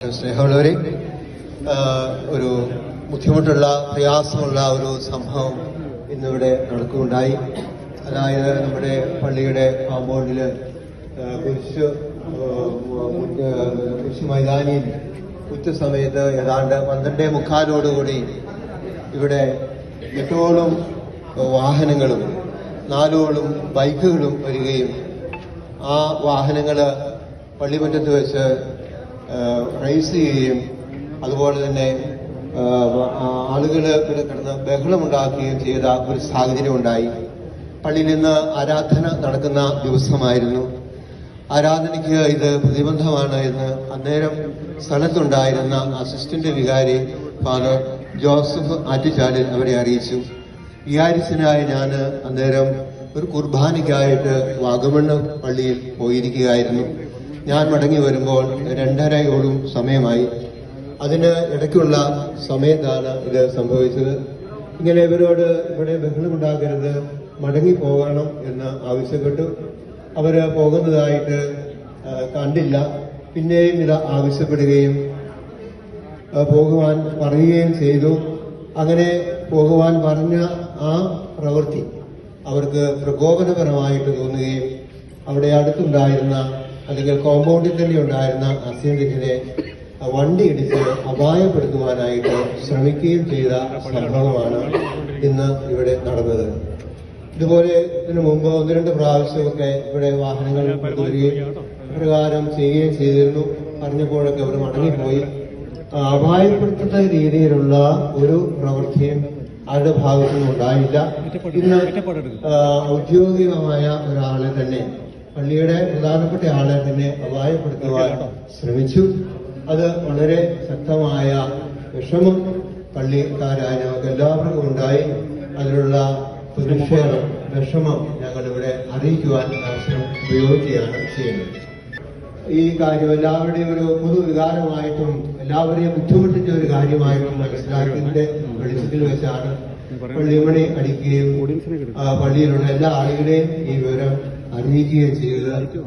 സ്നേഹമുള്ളവരെ, ഒരു ബുദ്ധിമുട്ടുള്ള പ്രയാസമുള്ള ഒരു സംഭവം ഇന്നിവിടെ നടക്കുകയുണ്ടായി. അതായത് നമ്മുടെ പള്ളിയുടെ കോമ്പൗണ്ടില് കുരിശ് മൈതാനിയിൽ ഉച്ചസമയത്ത് ഏതാണ്ട് 12:45 ഇവിടെ 8ഓളം വാഹനങ്ങളും 4ഓളം ബൈക്കുകളും വരികയും ആ വാഹനങ്ങൾ പള്ളിമുറ്റത്ത് വെച്ച് റേസ് ചെയ്യുകയും അതുപോലെ തന്നെ ആളുകൾ ഇവിടെ കിടന്ന് ബഹളമുണ്ടാക്കുകയും ചെയ്ത ഒരു സാഹചര്യം ഉണ്ടായി. പള്ളിയിൽ നിന്ന് ആരാധന നടക്കുന്ന ദിവസമായിരുന്നു. ആരാധനയ്ക്ക് ഇത് പ്രതിബന്ധമാണ് എന്ന് അന്നേരം സ്ഥലത്തുണ്ടായിരുന്ന അസിസ്റ്റന്റ് വികാരി ഫാദർ ജോസഫ് ആറ്റുചാലിൽ അവരെ അറിയിച്ചു. വികാരിച്ചനായ ഞാൻ അന്നേരം ഒരു കുർബാനയ്ക്കായിട്ട് വാഗമണ്ണ് പള്ളിയിൽ പോയിരിക്കുകയായിരുന്നു. ഞാൻ മടങ്ങി വരുമ്പോൾ 2:30 സമയമായി. അതിന് ഇടയ്ക്കുള്ള സമയത്താണ് ഇത് സംഭവിച്ചത്. ഇങ്ങനെ ഇവരോട് ഇവിടെ ബഹളമുണ്ടാക്കരുത്, മടങ്ങി പോകണം എന്ന് ആവശ്യപ്പെട്ടു. അവര് പോകുന്നതായിട്ട് കണ്ടില്ല. പിന്നെയും ഇത് ആവശ്യപ്പെടുകയും പോകുവാൻ പറയുകയും ചെയ്തു. അങ്ങനെ പോകുവാൻ പറഞ്ഞ ആ പ്രവൃത്തി അവർക്ക് പ്രകോപനപരമായിട്ട് തോന്നുകയും അവിടെ അടുത്തുണ്ടായിരുന്ന അല്ലെങ്കിൽ കോമ്പൗണ്ടിൽ തന്നെ ഉണ്ടായിരുന്ന അസിസ്റ്റന്റിനെ വണ്ടി ഇടിച്ച് അപായപ്പെടുത്തുവാനായിട്ട് ശ്രമിക്കുകയും ചെയ്ത സംഭവമാണ് ഇന്ന് ഇവിടെ നടന്നത്. ഇതുപോലെ ഇതിനു മുമ്പ് 1-2 പ്രാവശ്യമൊക്കെ ഇവിടെ വാഹനങ്ങൾ കൊണ്ടുവരികയും പ്രകാരം ചെയ്യുകയും ചെയ്തിരുന്നു. പറഞ്ഞപ്പോഴൊക്കെ അവർ മടങ്ങിപ്പോയി. അപായപ്പെടുത്തുന്ന രീതിയിലുള്ള ഒരു പ്രവൃത്തിയും അവരുടെ ഭാഗത്തുനിന്നും ഉണ്ടായില്ല. ഇന്ന് ഔദ്യോഗികമായ ഒരാളെ തന്നെ, പള്ളിയുടെ പ്രധാനപ്പെട്ട ആളെ തന്നെ അപായപ്പെടുത്തുവാൻ ശ്രമിച്ചു. അത് വളരെ ശക്തമായ വിഷമം പള്ളിക്കാരായ ഞങ്ങൾക്ക് എല്ലാവർക്കും ഉണ്ടായി. അതിനുള്ള പ്രതിഷേധം, വിഷമം ഞങ്ങളിവിടെ അറിയിക്കുവാൻ അവസരം ഉപയോഗിക്കുകയാണ് ചെയ്യുന്നത്. ഈ കാര്യം എല്ലാവരുടെയും ഒരു പൊതുവികാരമായിട്ടും എല്ലാവരെയും ബുദ്ധിമുട്ടിച്ച ഒരു കാര്യമായിട്ടും മനസ്സിലാക്കിയതിന്റെ വെളിച്ചത്തിൽ വെച്ചാണ് പള്ളിമണി അടിക്കുകയും പള്ളിയിലുള്ള എല്ലാ ആളുകളെയും ഈ വിവരം അറിയിക്കുകയും ചെയ്തത്.